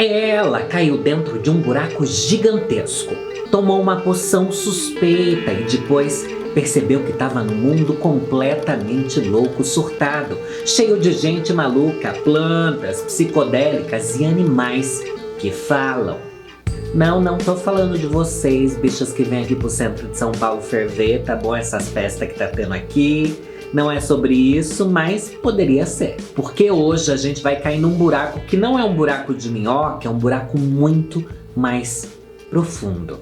Ela caiu dentro de um buraco gigantesco, tomou uma poção suspeita e depois percebeu que estava num mundo completamente louco, surtado, cheio de gente maluca, plantas, psicodélicas e animais que falam. Não tô falando de vocês, bichos que vêm aqui pro centro de São Paulo ferver, tá bom? Essas festas que tá tendo aqui. Não é sobre isso, mas poderia ser. Porque hoje a gente vai cair num buraco que não é um buraco de minhoca, é um buraco muito mais profundo.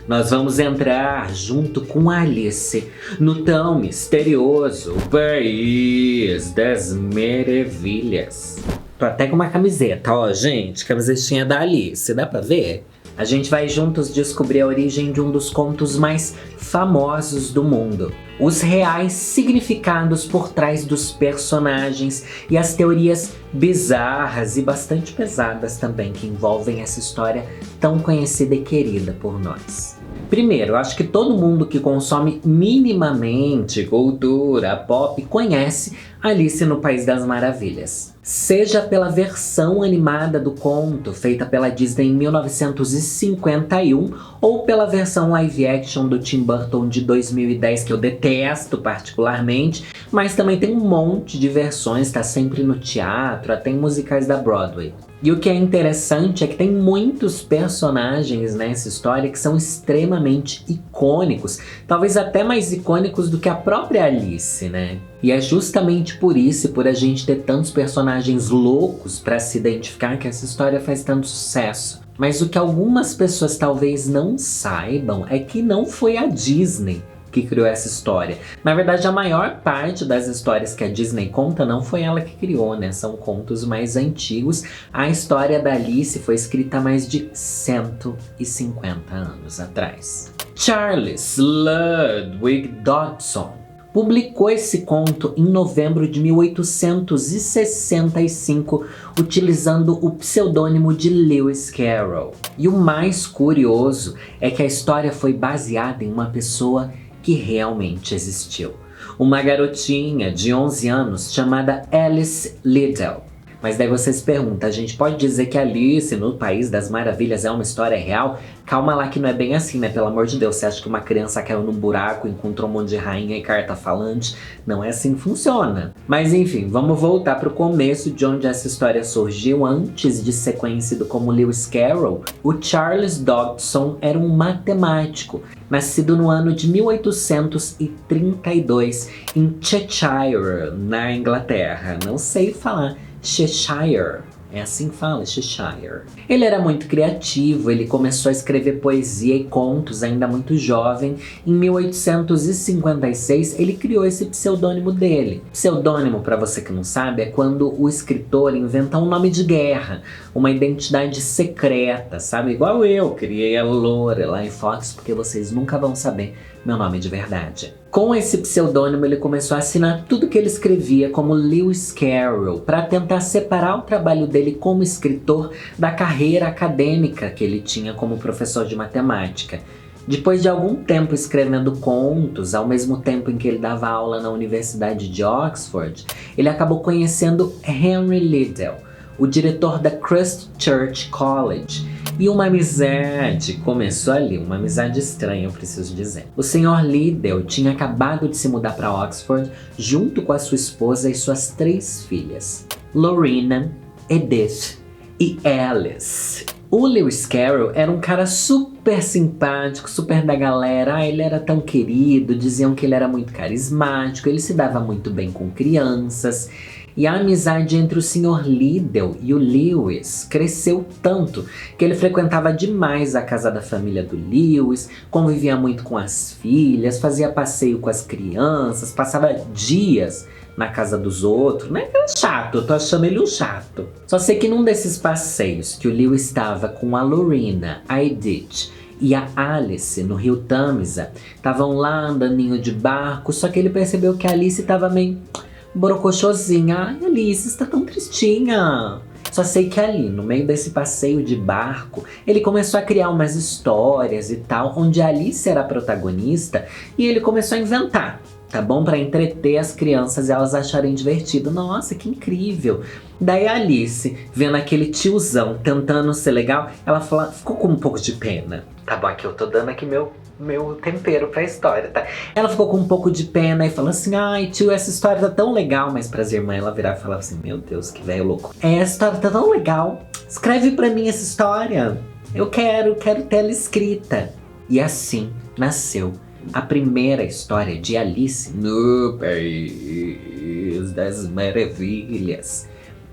Nós vamos entrar junto com Alice no tão misterioso País das Maravilhas. Tô até com uma camiseta, ó, gente, camisetinha da Alice, dá pra ver? A gente vai juntos descobrir a origem de um dos contos mais famosos do mundo, os reais significados por trás dos personagens e as teorias bizarras e bastante pesadas também que envolvem essa história tão conhecida e querida por nós. Primeiro, eu acho que todo mundo que consome minimamente cultura pop conhece Alice no País das Maravilhas. Seja pela versão animada do conto, feita pela Disney em 1951, ou pela versão live action do Tim Burton de 2010, que eu detesto particularmente, mas também tem um monte de versões, tá sempre no teatro, até em musicais da Broadway. E o que é interessante é que tem muitos personagens nessa história que são extremamente icônicos, talvez até mais icônicos do que a própria Alice, né? E é justamente por isso e por a gente ter tantos personagens loucos para se identificar que essa história faz tanto sucesso. Mas o que algumas pessoas talvez não saibam é que não foi a Disney que criou essa história. Na verdade, a maior parte das histórias que a Disney conta não foi ela que criou, né? São contos mais antigos. A história da Alice foi escrita há mais de 150 anos atrás. Charles Ludwig Dodgson publicou esse conto em novembro de 1865, utilizando o pseudônimo de Lewis Carroll. E o mais curioso é que a história foi baseada em uma pessoa que realmente existiu. Uma garotinha de 11 anos chamada Alice Liddell. Mas daí você se pergunta, a gente pode dizer que Alice no País das Maravilhas é uma história real? Calma lá que não é bem assim, né? Pelo amor de Deus, você acha que uma criança caiu num buraco, encontrou um monte de rainha e carta falante? Não é assim que funciona. Mas enfim, vamos voltar pro começo de onde essa história surgiu. Antes de ser conhecido como Lewis Carroll, o Charles Dodgson era um matemático, nascido no ano de 1832 em Cheshire, na Inglaterra. Não sei falar Cheshire, é assim que fala, Cheshire. Ele era muito criativo, ele começou a escrever poesia e contos ainda muito jovem. Em 1856 ele criou esse pseudônimo dele. Pseudônimo, para você que não sabe, é quando o escritor inventa um nome de guerra, uma identidade secreta, sabe? Igual eu criei a Lorelai Fox, porque vocês nunca vão saber meu nome de verdade. Com esse pseudônimo ele começou a assinar tudo que ele escrevia como Lewis Carroll, para tentar separar o trabalho dele como escritor da carreira acadêmica que ele tinha como professor de matemática. Depois de algum tempo escrevendo contos, ao mesmo tempo em que ele dava aula na Universidade de Oxford, ele acabou conhecendo Henry Liddell, o diretor da Christ Church College. E uma amizade começou ali, uma amizade estranha, eu preciso dizer. O Sr. Liddell tinha acabado de se mudar para Oxford junto com a sua esposa e suas 3 filhas, Lorena, Edith e Alice. O Lewis Carroll era um cara super simpático, super da galera. Ele era tão querido, diziam que ele era muito carismático, ele se dava muito bem com crianças. E a amizade entre o Sr. Liddell e o Lewis cresceu tanto que ele frequentava demais a casa da família do Lewis, convivia muito com as filhas, fazia passeio com as crianças, passava dias na casa dos outros. Não é que era chato, eu tô achando ele um chato. Só sei que num desses passeios que o Lewis estava com a Lorena, a Edith e a Alice no rio Tâmisa, estavam lá andandinho de barco, só que ele percebeu que a Alice estava meio borocochosinha. Ai, Alice, está tão tristinha. Só sei que ali, no meio desse passeio de barco, ele começou a criar umas histórias e tal, onde a Alice era a protagonista, e ele começou a inventar tá bom? Pra entreter as crianças e elas acharem divertido. Nossa, que incrível! Daí a Alice, vendo aquele tiozão tentando ser legal, ela ficou com um pouco de pena. Tá bom, aqui eu tô dando aqui meu tempero pra história, tá? Ela ficou com um pouco de pena e falou assim: ai, tio, essa história tá tão legal. Mas pras irmãs ela virava e falava assim: meu Deus, que velho louco. Essa história tá tão legal. Escreve pra mim essa história. Eu quero ter ela escrita. E assim nasceu a primeira história de Alice no País das Maravilhas.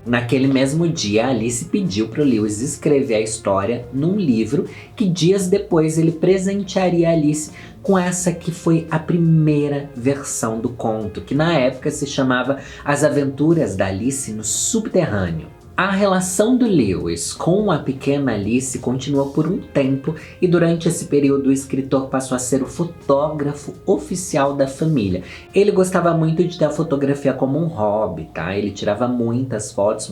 Naquele mesmo dia, Alice pediu para o Lewis escrever a história num livro que dias depois ele presentearia Alice com essa que foi a primeira versão do conto, que na época se chamava As Aventuras da Alice no Subterrâneo. A relação do Lewis com a pequena Alice continuou por um tempo e durante esse período o escritor passou a ser o fotógrafo oficial da família. Ele gostava muito de ter a fotografia como um hobby, tá? Ele tirava muitas fotos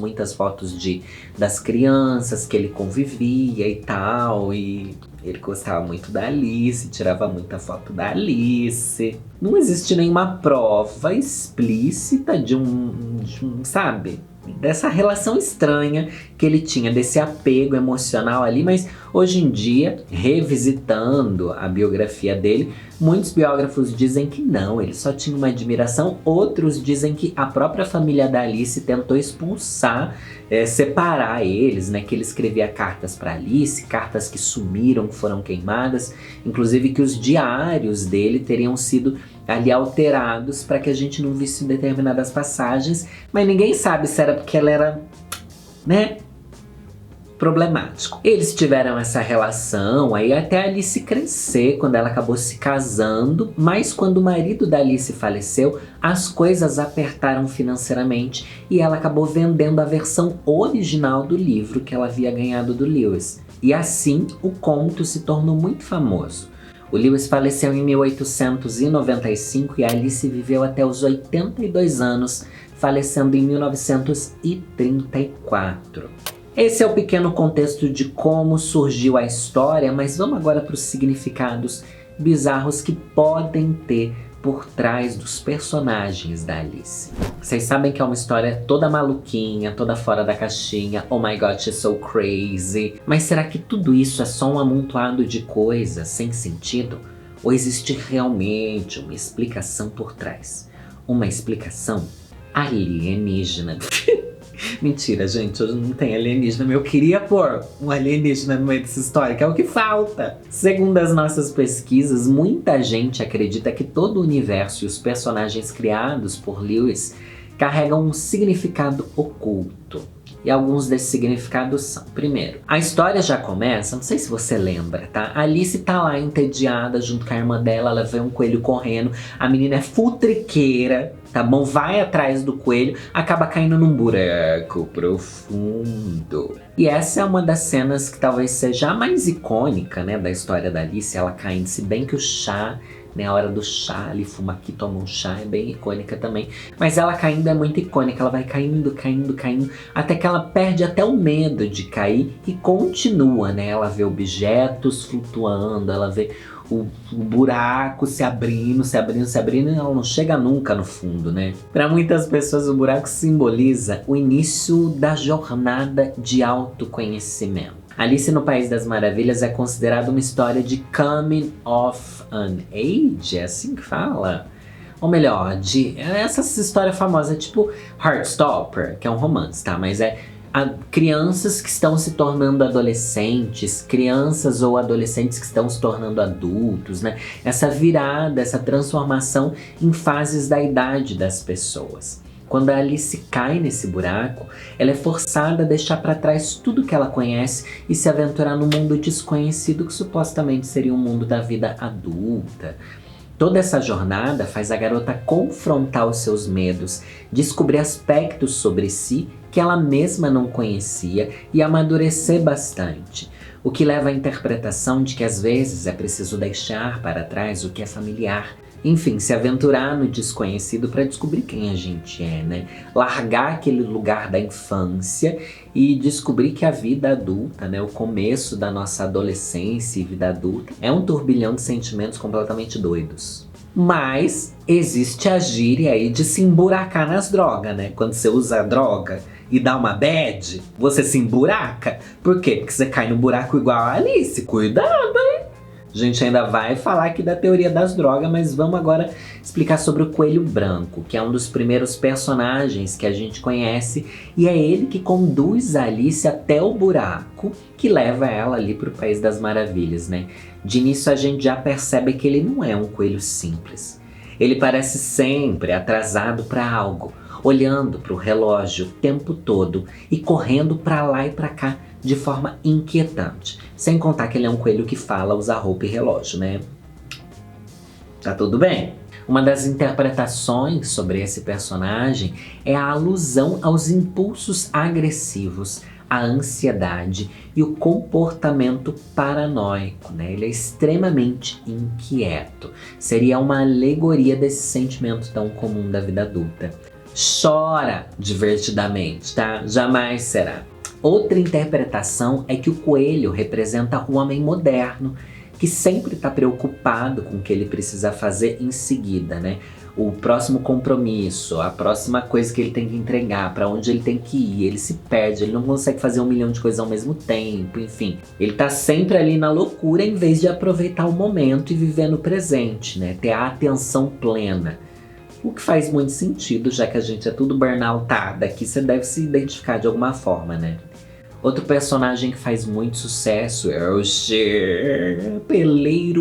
das crianças que ele convivia e tal, e ele gostava muito da Alice, tirava muita foto da Alice. Não existe nenhuma prova explícita de um sabe? Dessa relação estranha que ele tinha, desse apego emocional ali, mas hoje em dia, revisitando a biografia dele, muitos biógrafos dizem que não, ele só tinha uma admiração, outros dizem que a própria família da Alice tentou expulsar, separar eles, né, que ele escrevia cartas para Alice, cartas que sumiram, que foram queimadas, inclusive que os diários dele teriam sido ali alterados para que a gente não visse determinadas passagens, mas ninguém sabe se era porque ela era, né, problemático. Eles tiveram essa relação aí até a Alice crescer, quando ela acabou se casando, mas quando o marido da Alice faleceu, as coisas apertaram financeiramente e ela acabou vendendo a versão original do livro que ela havia ganhado do Lewis. E assim, o conto se tornou muito famoso. O Lewis faleceu em 1895 e a Alice viveu até os 82 anos, falecendo em 1934. Esse é o pequeno contexto de como surgiu a história, mas vamos agora para os significados bizarros que podem ter por trás dos personagens da Alice. Vocês sabem que é uma história toda maluquinha, toda fora da caixinha, oh my god, she's so crazy. Mas será que tudo isso é só um amontoado de coisas sem sentido? Ou existe realmente uma explicação por trás? Uma explicação alienígena. Mentira, gente, hoje não tem alienígena. Eu queria pôr um alienígena no meio dessa história, que é o que falta. Segundo as nossas pesquisas, muita gente acredita que todo o universo e os personagens criados por Lewis carregam um significado oculto. E alguns desses significados são: primeiro, a história já começa, não sei se você lembra, tá? A Alice tá lá entediada junto com a irmã dela, ela vê um coelho correndo, a menina é futriqueira, tá bom? Vai atrás do coelho, acaba caindo num buraco profundo. E essa é uma das cenas que talvez seja a mais icônica, né, da história da Alice, ela caindo, se bem que o chá, né, a hora do chá, ali fuma aqui, toma um chá, é bem icônica também. Mas ela caindo é muito icônica, ela vai caindo, até que ela perde até o medo de cair e continua, né? Ela vê objetos flutuando, ela vê o buraco se abrindo, e ela não chega nunca no fundo, né? Para muitas pessoas o buraco simboliza o início da jornada de autoconhecimento. Alice no País das Maravilhas é considerada uma história de coming of an age, é assim que fala? Ou melhor, de essa história famosa, tipo Heartstopper, que é um romance, tá? Mas é crianças que estão se tornando adolescentes, crianças ou adolescentes que estão se tornando adultos, né? Essa virada, essa transformação em fases da idade das pessoas. Quando a Alice cai nesse buraco, ela é forçada a deixar para trás tudo que ela conhece e se aventurar no mundo desconhecido que supostamente seria o mundo da vida adulta. Toda essa jornada faz a garota confrontar os seus medos, descobrir aspectos sobre si que ela mesma não conhecia e amadurecer bastante. O que leva à interpretação de que às vezes é preciso deixar para trás o que é familiar. Enfim, se aventurar no desconhecido para descobrir quem a gente é, né? Largar aquele lugar da infância e descobrir que a vida adulta, né? O começo da nossa adolescência e vida adulta é um turbilhão de sentimentos completamente doidos. Mas existe a gíria aí de se emburacar nas drogas, né? Quando você usa a droga e dá uma bad, você se emburaca. Por quê? Porque você cai no buraco igual a Alice. Cuidado, hein? A gente ainda vai falar aqui da teoria das drogas, mas vamos agora explicar sobre o Coelho Branco, que é um dos primeiros personagens que a gente conhece, e é ele que conduz a Alice até o buraco que leva ela ali para o País das Maravilhas, né? De início a gente já percebe que ele não é um coelho simples. Ele parece sempre atrasado para algo, olhando para o relógio o tempo todo e correndo para lá e para cá de forma inquietante. Sem contar que ele é um coelho que fala, usa roupa e relógio, né? Tá tudo bem? Uma das interpretações sobre esse personagem é a alusão aos impulsos agressivos, a ansiedade e o comportamento paranoico, né? Ele é extremamente inquieto. Seria uma alegoria desse sentimento tão comum da vida adulta. Chora divertidamente, tá? Jamais será. Outra interpretação é que o coelho representa o homem moderno, que sempre está preocupado com o que ele precisa fazer em seguida, né? O próximo compromisso, a próxima coisa que ele tem que entregar, para onde ele tem que ir, ele se perde, ele não consegue fazer 1 milhão de coisas ao mesmo tempo, enfim. Ele tá sempre ali na loucura em vez de aproveitar o momento e viver no presente, né? Ter a atenção plena. O que faz muito sentido, já que a gente é tudo burnoutado aqui, você deve se identificar de alguma forma, né? Outro personagem que faz muito sucesso é o Chapeleiro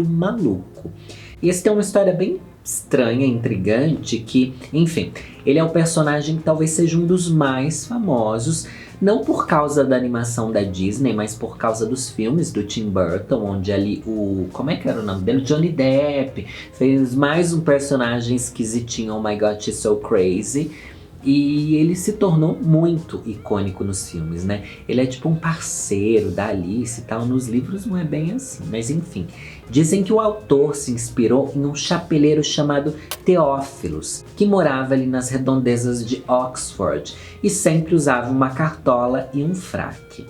Maluco. E esse tem uma história bem estranha, intrigante, que, enfim, ele é um personagem que talvez seja um dos mais famosos, não por causa da animação da Disney, mas por causa dos filmes do Tim Burton, onde ali como é que era o nome dele? Johnny Depp fez mais um personagem esquisitinho, Oh My God, She's So Crazy. E ele se tornou muito icônico nos filmes, né? Ele é tipo um parceiro da Alice e tal. Nos livros não é bem assim, mas enfim. Dizem que o autor se inspirou em um chapeleiro chamado Teófilos, que morava ali nas redondezas de Oxford e sempre usava uma cartola e um fraque.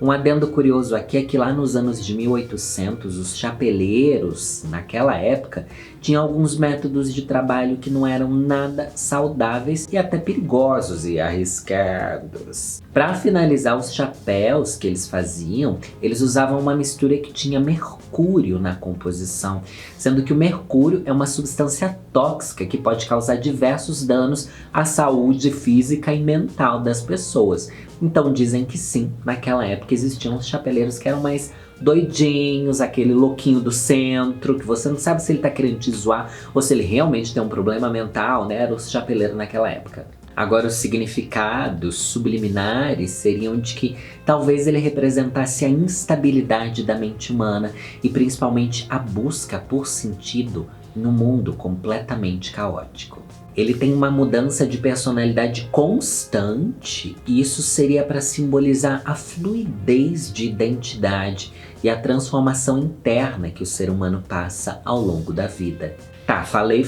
Um adendo curioso aqui é que lá nos anos de 1800, os chapeleiros, naquela época, tinham alguns métodos de trabalho que não eram nada saudáveis e até perigosos e arriscados. Para finalizar os chapéus que eles faziam, eles usavam uma mistura que tinha mercúrio na composição, sendo que o mercúrio é uma substância tóxica que pode causar diversos danos à saúde física e mental das pessoas. Então dizem que sim, naquela época existiam os chapeleiros que eram mais doidinhos, aquele louquinho do centro, que você não sabe se ele tá querendo te zoar ou se ele realmente tem um problema mental, né? Era o chapeleiro naquela época. Agora, os significados subliminares seriam de que talvez ele representasse a instabilidade da mente humana e principalmente a busca por sentido num mundo completamente caótico. Ele tem uma mudança de personalidade constante e isso seria para simbolizar a fluidez de identidade e a transformação interna que o ser humano passa ao longo da vida. Tá, falei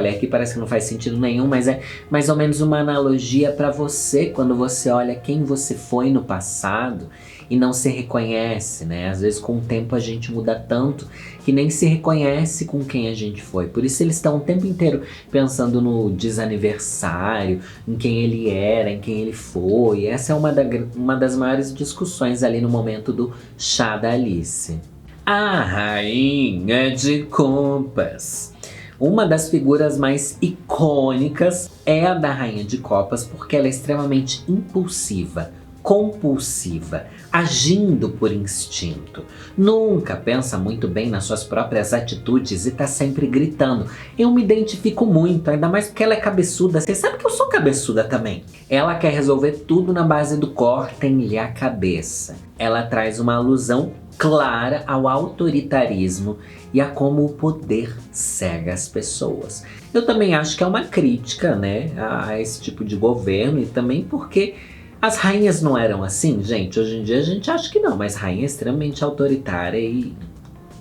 aqui, parece que não faz sentido nenhum, mas é mais ou menos uma analogia para você quando você olha quem você foi no passado e não se reconhece, né? Às vezes com o tempo a gente muda tanto que nem se reconhece com quem a gente foi. Por isso eles estão o tempo inteiro pensando no desaniversário, em quem ele era, em quem ele foi. Essa é uma das maiores discussões ali no momento do chá da Alice. A Rainha de Copas. Uma das figuras mais icônicas é a da Rainha de Copas porque ela é extremamente impulsiva, compulsiva, agindo por instinto. Nunca pensa muito bem nas suas próprias atitudes e tá sempre gritando. Eu me identifico muito, ainda mais porque ela é cabeçuda. Você sabe que eu sou cabeçuda também. Ela quer resolver tudo na base do cortem-lhe a cabeça. Ela traz uma alusão clara ao autoritarismo e a como o poder cega as pessoas. Eu também acho que é uma crítica, né, a esse tipo de governo e também porque as rainhas não eram assim, gente. Hoje em dia a gente acha que não, mas rainha é extremamente autoritária e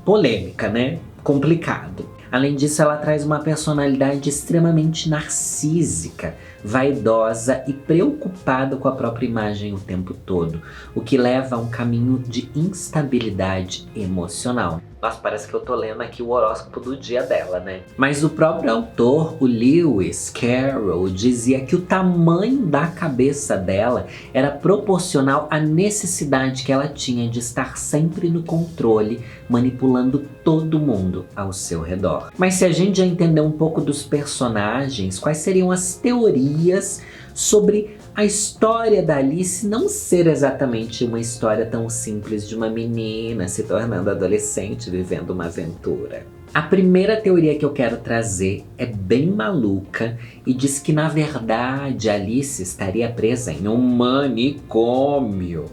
polêmica, né? Complicado. Além disso, ela traz uma personalidade extremamente narcísica, vaidosa e preocupada com a própria imagem o tempo todo, o que leva a um caminho de instabilidade emocional. Nossa, parece que eu tô lendo aqui o horóscopo do dia dela, né? Mas o próprio autor, o Lewis Carroll, dizia que o tamanho da cabeça dela era proporcional à necessidade que ela tinha de estar sempre no controle, manipulando todo mundo ao seu redor. Mas se a gente já entendeu um pouco dos personagens, quais seriam as teorias sobre a história da Alice não ser exatamente uma história tão simples de uma menina se tornando adolescente vivendo uma aventura? A primeira teoria que eu quero trazer é bem maluca e diz que na verdade Alice estaria presa em um manicômio.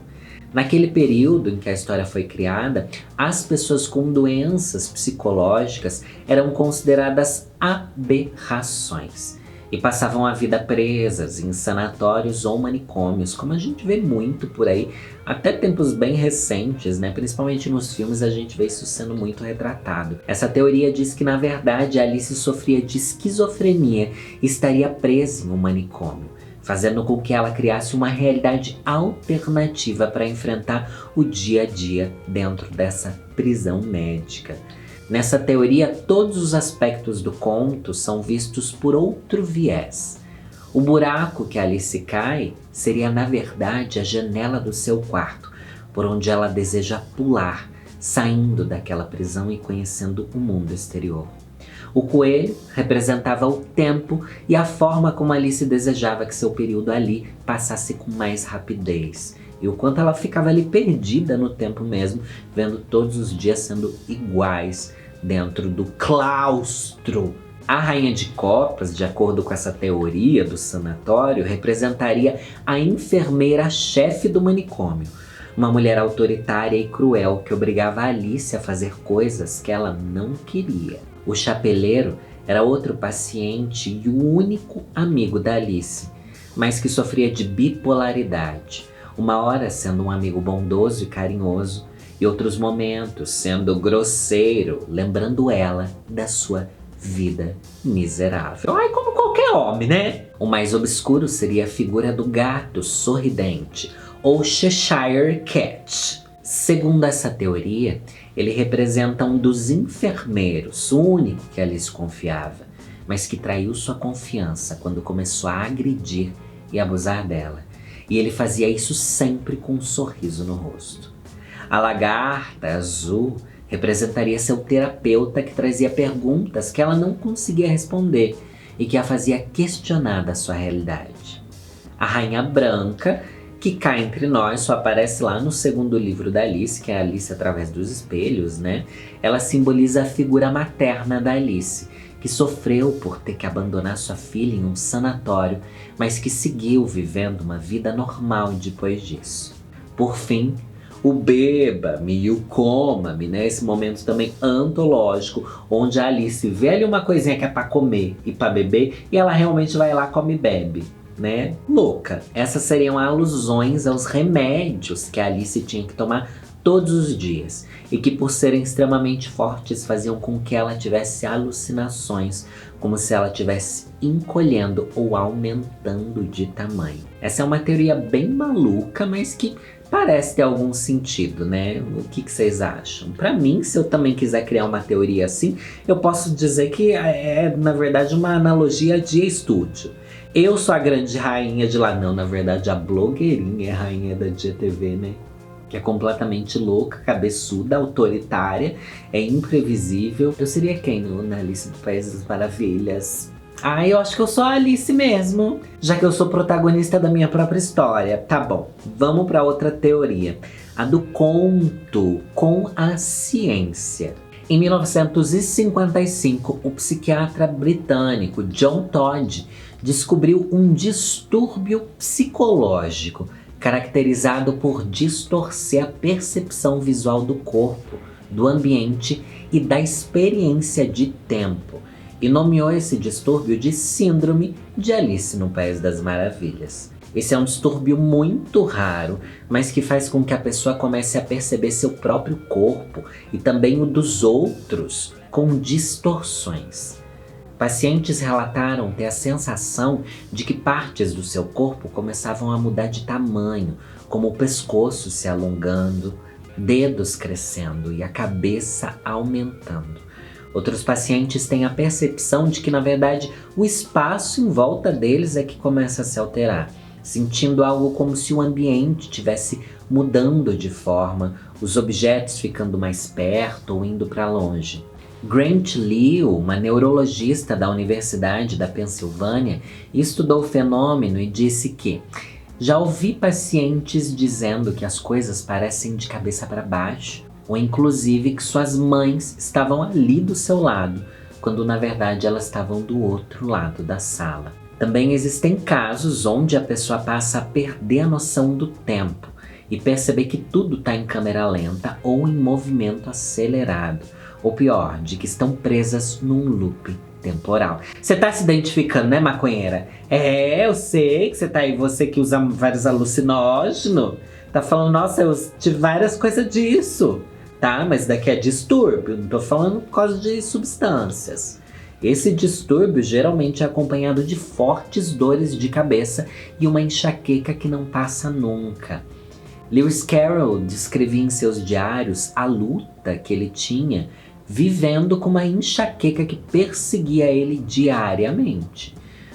Naquele período em que a história foi criada, as pessoas com doenças psicológicas eram consideradas aberrações e passavam a vida presas em sanatórios ou manicômios, como a gente vê muito por aí, até tempos bem recentes, né? Principalmente nos filmes a gente vê isso sendo muito retratado. Essa teoria diz que na verdade Alice sofria de esquizofrenia e estaria presa em um manicômio, fazendo com que ela criasse uma realidade alternativa para enfrentar o dia a dia dentro dessa prisão médica. Nessa teoria, todos os aspectos do conto são vistos por outro viés. O buraco que Alice cai seria, na verdade, a janela do seu quarto, por onde ela deseja pular, saindo daquela prisão e conhecendo o mundo exterior. O coelho representava o tempo e a forma como Alice desejava que seu período ali passasse com mais rapidez. E o quanto ela ficava ali perdida no tempo mesmo, vendo todos os dias sendo iguais dentro do claustro. A Rainha de Copas, de acordo com essa teoria do sanatório, representaria a enfermeira-chefe do manicômio. Uma mulher autoritária e cruel que obrigava a Alice a fazer coisas que ela não queria. O chapeleiro era outro paciente e o único amigo da Alice, mas que sofria de bipolaridade. Uma hora sendo um amigo bondoso e carinhoso, e outros momentos sendo grosseiro, lembrando ela da sua vida miserável. Ai, como qualquer homem, né? O mais obscuro seria a figura do gato sorridente, ou Cheshire Cat. Segundo essa teoria, ele representa um dos enfermeiros, o único que Alice confiava, mas que traiu sua confiança quando começou a agredir e abusar dela. E ele fazia isso sempre com um sorriso no rosto. A lagarta azul representaria seu terapeuta que trazia perguntas que ela não conseguia responder e que a fazia questionar da sua realidade. A rainha branca, que cá entre nós só aparece lá no segundo livro da Alice, que é a Alice através dos espelhos, né? Ela simboliza a figura materna da Alice, que sofreu por ter que abandonar sua filha em um sanatório, mas que seguiu vivendo uma vida normal depois disso. Por fim, o Beba-me e o Coma-me, né? Esse momento também antológico, onde a Alice vê ali uma coisinha que é pra comer e pra beber, e ela realmente vai lá, come e bebe, né? Louca. Essas seriam alusões aos remédios que a Alice tinha que tomar todos os dias, e que por serem extremamente fortes faziam com que ela tivesse alucinações, como se ela estivesse encolhendo ou aumentando de tamanho. Essa é uma teoria bem maluca, mas que parece ter algum sentido, né? O que vocês acham? Pra mim, se eu também quiser criar uma teoria assim, eu posso dizer que é, na verdade, uma analogia de estúdio. Eu sou a grande rainha de lá, não, na verdade, a blogueirinha é a rainha da GTV, né? Que é completamente louca, cabeçuda, autoritária, é imprevisível. Eu seria quem na Alice do País das Maravilhas? Ah, eu acho que eu sou a Alice mesmo, já que eu sou protagonista da minha própria história. Tá bom, vamos para outra teoria, a do conto com a ciência. Em 1955, o psiquiatra britânico John Todd descobriu um distúrbio psicológico caracterizado por distorcer a percepção visual do corpo, do ambiente e da experiência de tempo, e nomeou esse distúrbio de Síndrome de Alice no País das Maravilhas. Esse é um distúrbio muito raro, mas que faz com que a pessoa comece a perceber seu próprio corpo e também o dos outros com distorções. Pacientes relataram ter a sensação de que partes do seu corpo começavam a mudar de tamanho, como o pescoço se alongando, dedos crescendo e a cabeça aumentando. Outros pacientes têm a percepção de que, na verdade, o espaço em volta deles é que começa a se alterar, sentindo algo como se o ambiente estivesse mudando de forma, os objetos ficando mais perto ou indo para longe. Grant Liu, uma neurologista da Universidade da Pensilvânia, estudou o fenômeno e disse que já ouvi pacientes dizendo que as coisas parecem de cabeça para baixo, ou inclusive que suas mães estavam ali do seu lado, quando na verdade elas estavam do outro lado da sala. Também existem casos onde a pessoa passa a perder a noção do tempo e perceber que tudo está em câmera lenta ou em movimento acelerado, ou pior, de que estão presas num loop temporal. Você tá se identificando, né, maconheira? É, eu sei que você tá aí, você que usa vários alucinógenos, tá falando, nossa, eu tive várias coisas disso, tá? Mas daqui é distúrbio, não tô falando por causa de substâncias. Esse distúrbio geralmente é acompanhado de fortes dores de cabeça e uma enxaqueca que não passa nunca. Lewis Carroll descrevia em seus diários a luta que ele tinha vivendo com uma enxaqueca que perseguia ele diariamente,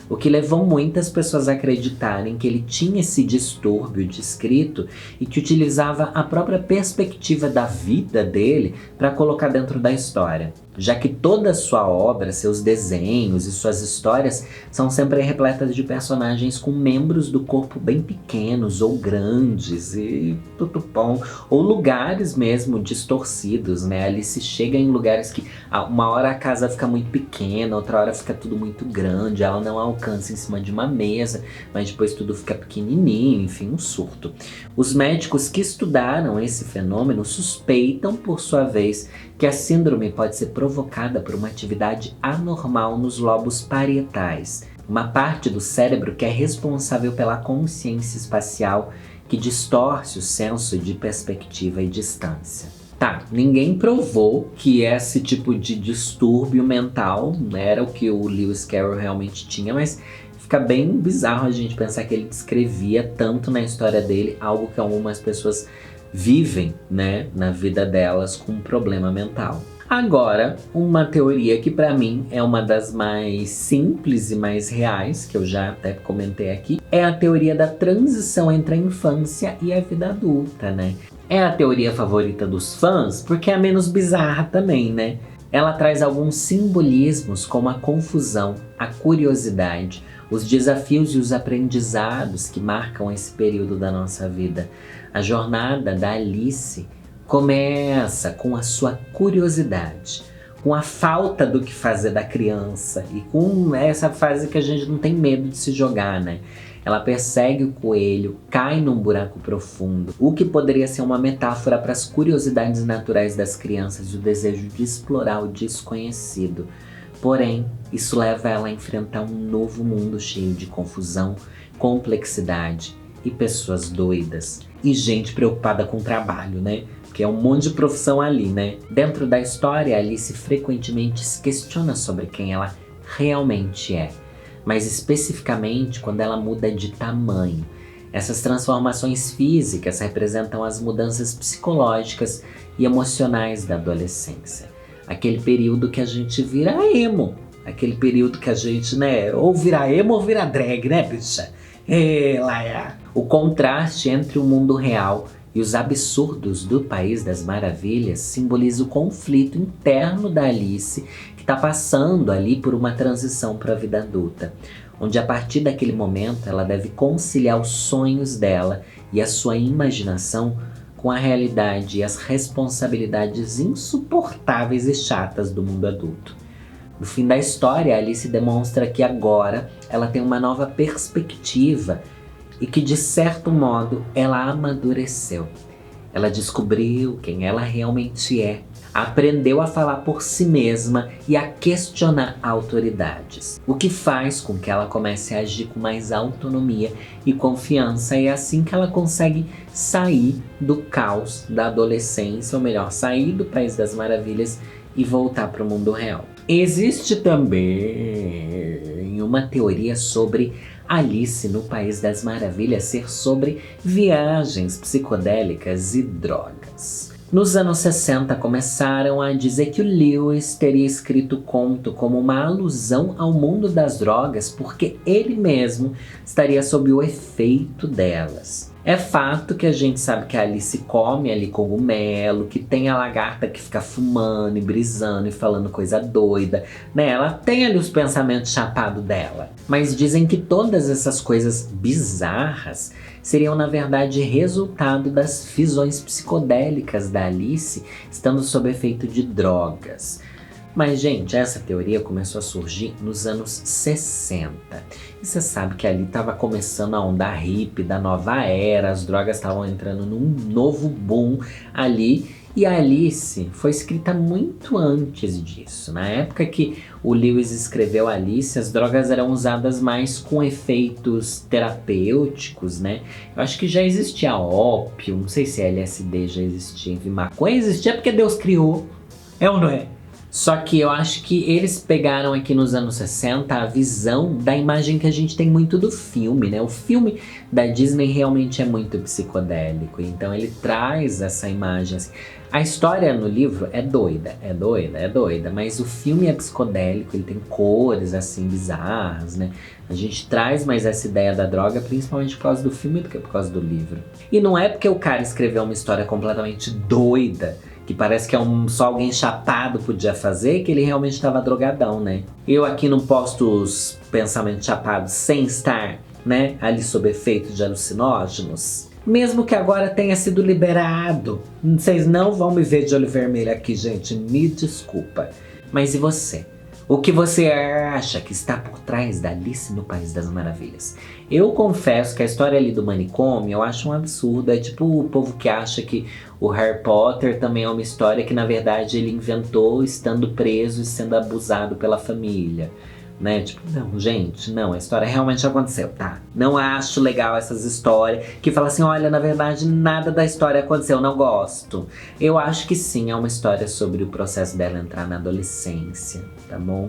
o que levou muitas pessoas a acreditarem que ele tinha esse distúrbio descrito e que utilizava a própria perspectiva da vida dele para colocar dentro da história, já que toda a sua obra, seus desenhos e suas histórias são sempre repletas de personagens com membros do corpo bem pequenos ou grandes e tutupom, ou lugares mesmo distorcidos, né? Alice chega em lugares que uma hora a casa fica muito pequena, outra hora fica tudo muito grande, ela não alcança em cima de uma mesa, mas depois tudo fica pequenininho, enfim, um surto. Os médicos que estudaram esse fenômeno suspeitam, por sua vez, que a síndrome pode ser provocada por uma atividade anormal nos lobos parietais, uma parte do cérebro que é responsável pela consciência espacial que distorce o senso de perspectiva e distância. Tá, ninguém provou que esse tipo de distúrbio mental era o que o Lewis Carroll realmente tinha, mas fica bem bizarro a gente pensar que ele descrevia tanto na história dele algo que algumas pessoas vivem, né, na vida delas com um problema mental. Agora, uma teoria que para mim é uma das mais simples e mais reais, que eu já até comentei aqui, é a teoria da transição entre a infância e a vida adulta, né? É a teoria favorita dos fãs porque é a menos bizarra também, né? Ela traz alguns simbolismos como a confusão, a curiosidade, os desafios e os aprendizados que marcam esse período da nossa vida. A jornada da Alice começa com a sua curiosidade, com a falta do que fazer da criança e com essa fase que a gente não tem medo de se jogar, né? Ela persegue o coelho, cai num buraco profundo, o que poderia ser uma metáfora para as curiosidades naturais das crianças e o desejo de explorar o desconhecido. Porém, isso leva ela a enfrentar um novo mundo cheio de confusão, complexidade e pessoas doidas. E gente preocupada com o trabalho, né? Porque é um monte de profissão ali, né? Dentro da história, Alice frequentemente se questiona sobre quem ela realmente é. Mas especificamente quando ela muda de tamanho. Essas transformações físicas representam as mudanças psicológicas e emocionais da adolescência. Aquele período que a gente vira emo. Aquele período que a gente, né, ou vira emo ou vira drag, né, bicha? O contraste entre o mundo real e os absurdos do País das Maravilhas simboliza o conflito interno da Alice, que está passando ali por uma transição para a vida adulta, onde a partir daquele momento ela deve conciliar os sonhos dela e a sua imaginação com a realidade e as responsabilidades insuportáveis e chatas do mundo adulto. No fim da história, Alice demonstra que agora ela tem uma nova perspectiva e que, de certo modo, ela amadureceu. Ela descobriu quem ela realmente é, aprendeu a falar por si mesma e a questionar autoridades, o que faz com que ela comece a agir com mais autonomia e confiança, e é assim que ela consegue sair do caos da adolescência, ou melhor, sair do País das Maravilhas e voltar para o mundo real. Existe também uma teoria sobre Alice no País das Maravilhas ser sobre viagens psicodélicas e drogas. Nos anos 60 começaram a dizer que o Lewis teria escrito o conto como uma alusão ao mundo das drogas porque ele mesmo estaria sob o efeito delas. É fato que a gente sabe que a Alice come ali cogumelo, que tem a lagarta que fica fumando e brisando e falando coisa doida, né? Ela tem ali os pensamentos chapados dela. Mas dizem que todas essas coisas bizarras seriam na verdade resultado das fisões psicodélicas da Alice estando sob efeito de drogas. Mas, gente, essa teoria começou a surgir nos anos 60. E você sabe que ali estava começando a onda hippie da nova era, as drogas estavam entrando num novo boom ali. E a Alice foi escrita muito antes disso. Na época que o Lewis escreveu Alice, as drogas eram usadas mais com efeitos terapêuticos, né? Eu acho que já existia ópio, não sei se LSD já existia, enfim, maconha existia porque Deus criou, é ou não é? Só que eu acho que eles pegaram aqui nos anos 60 a visão da imagem que a gente tem muito do filme, né? O filme da Disney realmente é muito psicodélico, então ele traz essa imagem assim. A história no livro é doida, mas o filme é psicodélico, ele tem cores assim bizarras, né? A gente traz mais essa ideia da droga principalmente por causa do filme do que por causa do livro. E não é porque o cara escreveu uma história completamente doida, que parece que só alguém chapado podia fazer, que ele realmente estava drogadão, né? Eu aqui não posto os pensamentos chapados sem estar, né, ali sob efeito de alucinógenos. Mesmo que agora tenha sido liberado. Vocês não vão me ver de olho vermelho aqui, gente, me desculpa. Mas e você? O que você acha que está por trás da Alice no País das Maravilhas? Eu confesso que a história ali do manicômio eu acho um absurdo. É tipo o povo que acha que o Harry Potter também é uma história que na verdade ele inventou estando preso e sendo abusado pela família. Né? Tipo, não, gente, não, a história realmente aconteceu, tá? Não acho legal essas histórias que falam assim, olha, na verdade nada da história aconteceu, não gosto. Eu acho que sim, é uma história sobre o processo dela entrar na adolescência, tá bom?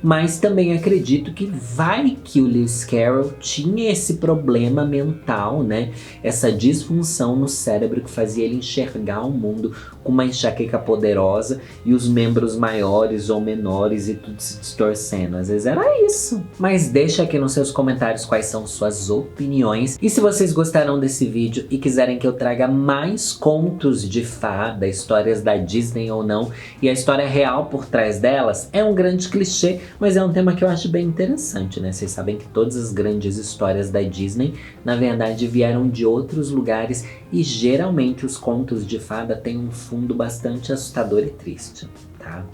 Mas também acredito que vai que o Lewis Carroll tinha esse problema mental, né? Essa disfunção no cérebro que fazia ele enxergar o mundo com uma enxaqueca poderosa e os membros maiores ou menores e tudo se distorcendo. Às vezes era isso. Mas deixa aqui nos seus comentários quais são suas opiniões. E se vocês gostaram desse vídeo e quiserem que eu traga mais contos de fada, histórias da Disney ou não, e a história real por trás delas, é um grande clichê, mas é um tema que eu acho bem interessante, né? Vocês sabem que todas as grandes histórias da Disney, na verdade, vieram de outros lugares e geralmente os contos de fada têm um fundo bastante assustador e triste, tá?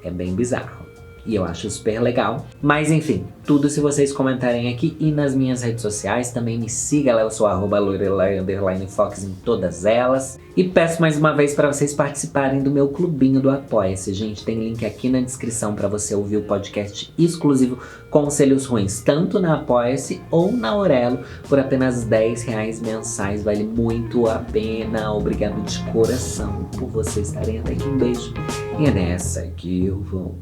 É bem bizarro. E eu acho super legal. Mas enfim, tudo se vocês comentarem aqui e nas minhas redes sociais. Também me siga lá, eu sou @Lorelai_Fox em todas elas. E peço mais uma vez para vocês participarem do meu clubinho do Apoia-se. Gente, tem link aqui na descrição para você ouvir o podcast exclusivo Conselhos Ruins, tanto na Apoia-se ou na Aurelo, por apenas R$10 mensais. Vale muito a pena. Obrigado de coração por vocês estarem até aqui. Um beijo. E é nessa que eu vou.